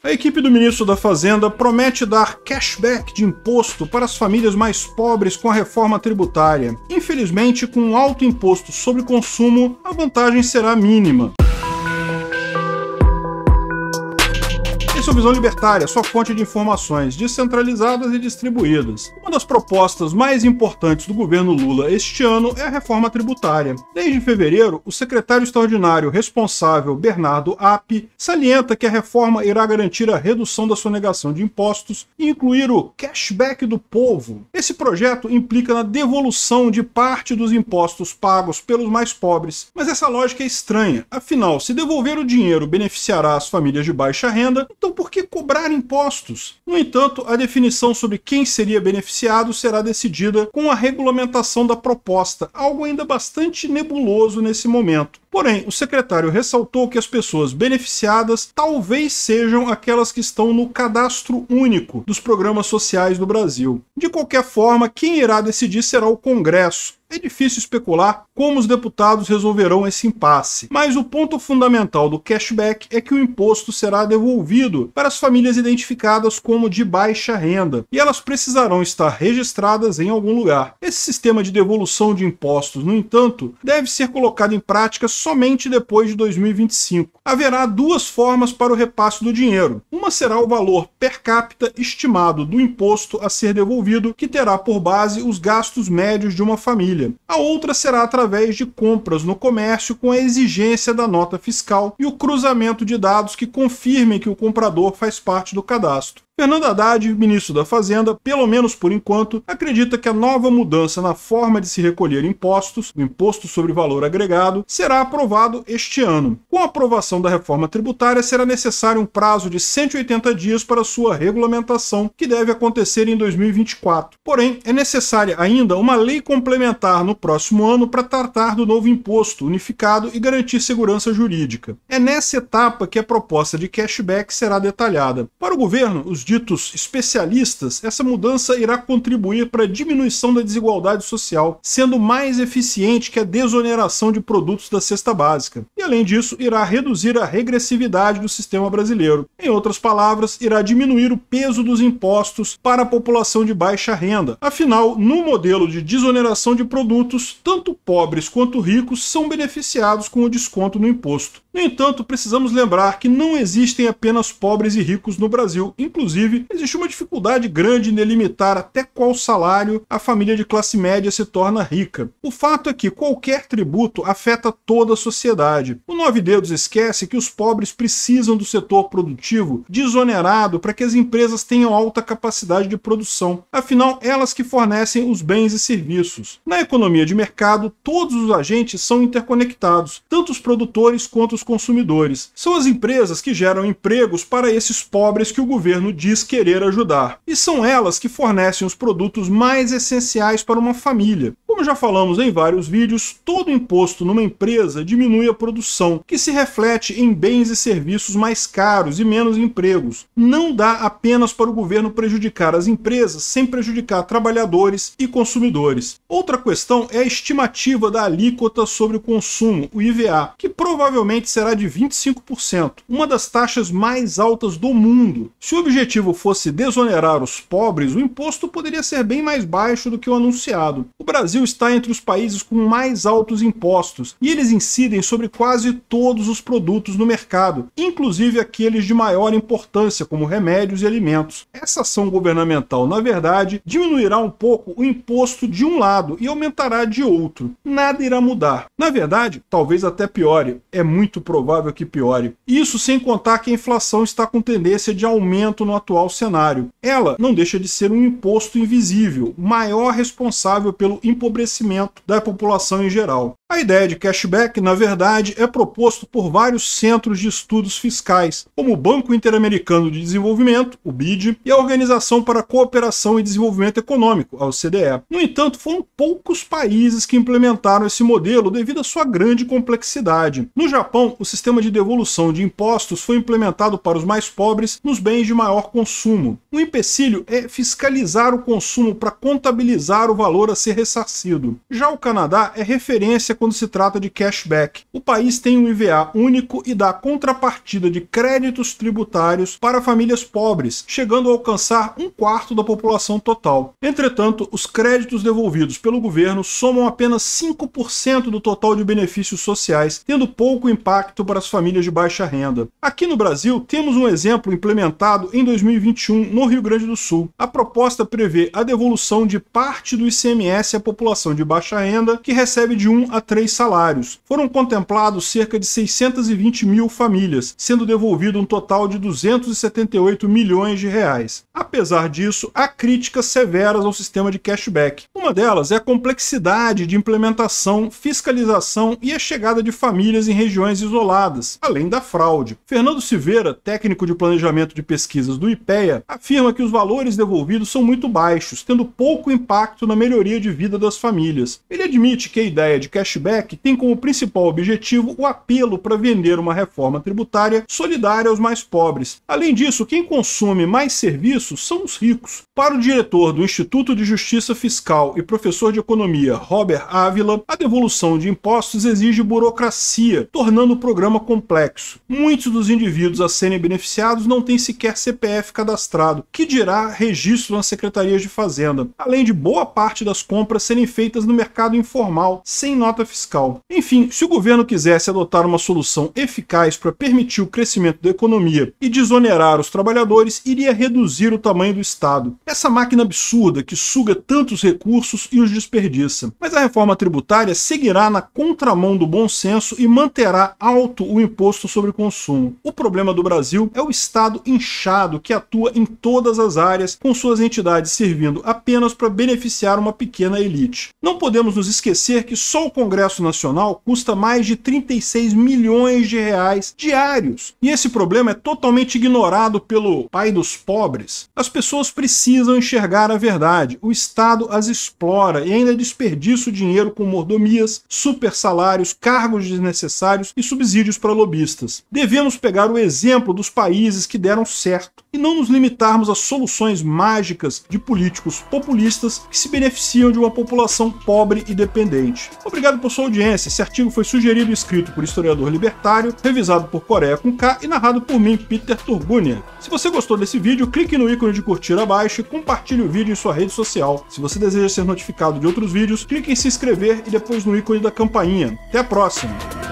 A equipe do ministro da Fazenda promete dar cashback de imposto para as famílias mais pobres com a reforma tributária. Infelizmente, com um alto imposto sobre consumo, a vantagem será mínima. Esse é o Visão Libertária, sua fonte de informações descentralizadas e distribuídas. Uma das propostas mais importantes do governo Lula este ano é a reforma tributária. Desde fevereiro, o secretário extraordinário responsável, Bernardo App, salienta que a reforma irá garantir a redução da sonegação de impostos e incluir o cashback do povo. Esse projeto implica na devolução de parte dos impostos pagos pelos mais pobres, mas essa lógica é estranha. Afinal, se devolver o dinheiro beneficiará as famílias de baixa renda, então por que cobrar impostos? No entanto, a definição sobre quem seria beneficiado será decidida com a regulamentação da proposta, algo ainda bastante nebuloso nesse momento. Porém, o secretário ressaltou que as pessoas beneficiadas talvez sejam aquelas que estão no cadastro único dos programas sociais do Brasil. De qualquer forma, quem irá decidir será o Congresso. É difícil especular como os deputados resolverão esse impasse, mas o ponto fundamental do cashback é que o imposto será devolvido para as famílias identificadas como de baixa renda, e elas precisarão estar registradas em algum lugar. Esse sistema de devolução de impostos, no entanto, deve ser colocado em prática somente depois de 2025. Haverá duas formas para o repasse do dinheiro. Uma será o valor per capita estimado do imposto a ser devolvido, que terá por base os gastos médios de uma família. A outra será através de compras no comércio com a exigência da nota fiscal e o cruzamento de dados que confirmem que o comprador faz parte do cadastro. Fernando Haddad, ministro da Fazenda, pelo menos por enquanto, acredita que a nova mudança na forma de se recolher impostos, o imposto sobre valor agregado, será aprovado este ano. Com a aprovação da reforma tributária, será necessário um prazo de 180 dias para sua regulamentação, que deve acontecer em 2024. Porém, é necessária ainda uma lei complementar no próximo ano para tratar do novo imposto unificado e garantir segurança jurídica. É nessa etapa que a proposta de cashback será detalhada. Para o governo, os ditos especialistas, essa mudança irá contribuir para a diminuição da desigualdade social, sendo mais eficiente que a desoneração de produtos da cesta básica. E, além disso, irá reduzir a regressividade do sistema brasileiro. Em outras palavras, irá diminuir o peso dos impostos para a população de baixa renda. Afinal, no modelo de desoneração de produtos, tanto pobres quanto ricos são beneficiados com o desconto no imposto. No entanto, precisamos lembrar que não existem apenas pobres e ricos no Brasil. Inclusive, existe uma dificuldade grande em delimitar até qual salário a família de classe média se torna rica. O fato é que qualquer tributo afeta toda a sociedade. O Nove Dedos esquece que os pobres precisam do setor produtivo desonerado para que as empresas tenham alta capacidade de produção. Afinal, elas que fornecem os bens e serviços. Na economia de mercado, todos os agentes são interconectados, tanto os produtores quanto os consumidores. São as empresas que geram empregos para esses pobres que o governo diz querer ajudar. E são elas que fornecem os produtos mais essenciais para uma família. Como já falamos em vários vídeos, todo imposto numa empresa diminui a produção, que se reflete em bens e serviços mais caros e menos empregos. Não dá apenas para o governo prejudicar as empresas sem prejudicar trabalhadores e consumidores. Outra questão é a estimativa da alíquota sobre o consumo, o IVA, que provavelmente será de 25%, uma das taxas mais altas do mundo. Se o objetivo fosse desonerar os pobres, o imposto poderia ser bem mais baixo do que o anunciado. O Brasil está entre os países com mais altos impostos, e eles incidem sobre quase todos os produtos no mercado, inclusive aqueles de maior importância, como remédios e alimentos. Essa ação governamental, na verdade, diminuirá um pouco o imposto de um lado e aumentará de outro. Nada irá mudar. Na verdade, talvez até piore. É muito provável que piore. Isso sem contar que a inflação está com tendência de aumento no atual cenário. Ela não deixa de ser um imposto invisível, maior responsável pelo empobrecimento da população em geral. A ideia de cashback, na verdade, é proposto por vários centros de estudos fiscais, como o Banco Interamericano de Desenvolvimento, o BID, e a Organização para a Cooperação e Desenvolvimento Econômico, a OCDE. No entanto, foram poucos países que implementaram esse modelo devido à sua grande complexidade. No Japão, o sistema de devolução de impostos foi implementado para os mais pobres nos bens de maior consumo. O empecilho é fiscalizar o consumo para contabilizar o valor a ser ressarcido. Já o Canadá é referência quando se trata de cashback. O país tem um IVA único e dá contrapartida de créditos tributários para famílias pobres, chegando a alcançar 1/4 da população total. Entretanto, os créditos devolvidos pelo governo somam apenas 5% do total de benefícios sociais, tendo pouco impacto para as famílias de baixa renda. Aqui no Brasil, temos um exemplo implementado em 2021 no Rio Grande do Sul. A proposta prevê a devolução de parte do ICMS à população de baixa renda que recebe de 1 a 3 salários. Foram contemplados cerca de 620 mil famílias, sendo devolvido um total de 278 milhões de reais. Apesar disso, há críticas severas ao sistema de cashback. Uma delas é a complexidade de implementação, fiscalização e a chegada de famílias em regiões isoladas, além da fraude. Fernando Silveira, técnico de planejamento de pesquisas do IPEA, afirma que os valores devolvidos são muito baixos, tendo pouco impacto na melhoria de vida das famílias. Ele admite que a ideia de cashback tem como principal objetivo o apelo para vender uma reforma tributária solidária aos mais pobres. Além disso, quem consome mais serviços são os ricos. Para o diretor do Instituto de Justiça Fiscal e professor de economia Robert Ávila, a devolução de impostos exige burocracia, tornando o programa complexo. Muitos dos indivíduos a serem beneficiados não têm sequer CPF cadastrado, que dirá registro nas secretarias de Fazenda, além de boa parte das compras serem feitas no mercado informal, sem nota fiscal. Enfim, se o governo quisesse adotar uma solução eficaz para permitir o crescimento da economia e desonerar os trabalhadores, iria reduzir o tamanho do Estado. Essa máquina absurda que suga tantos recursos e os desperdiça. Mas a reforma tributária seguirá na contramão do bom senso e manterá alto o imposto sobre o consumo. O problema do Brasil é o Estado inchado que atua em todas as áreas, com suas entidades servindo apenas para beneficiar uma pequena elite. Não podemos nos esquecer que só o Congresso Nacional custa mais de 36 milhões de reais diários. E esse problema é totalmente ignorado pelo pai dos pobres. As pessoas precisam enxergar a verdade. O Estado as explora e ainda desperdiça o dinheiro com mordomias, super salários, cargos desnecessários e subsídios para lobistas. Devemos pegar o exemplo dos países que deram certo e não nos limitarmos a soluções mágicas de políticos populistas que se beneficiam de uma população pobre e dependente. Obrigado por sua audiência. Esse artigo foi sugerido e escrito por historiador libertário, revisado por Coreia com K e narrado por mim, Peter Turgunia. Se você gostou desse vídeo, clique no ícone de curtir abaixo e compartilhe o vídeo em sua rede social. Se você deseja ser notificado de outros vídeos, clique em se inscrever e depois no ícone da campainha. Até a próxima!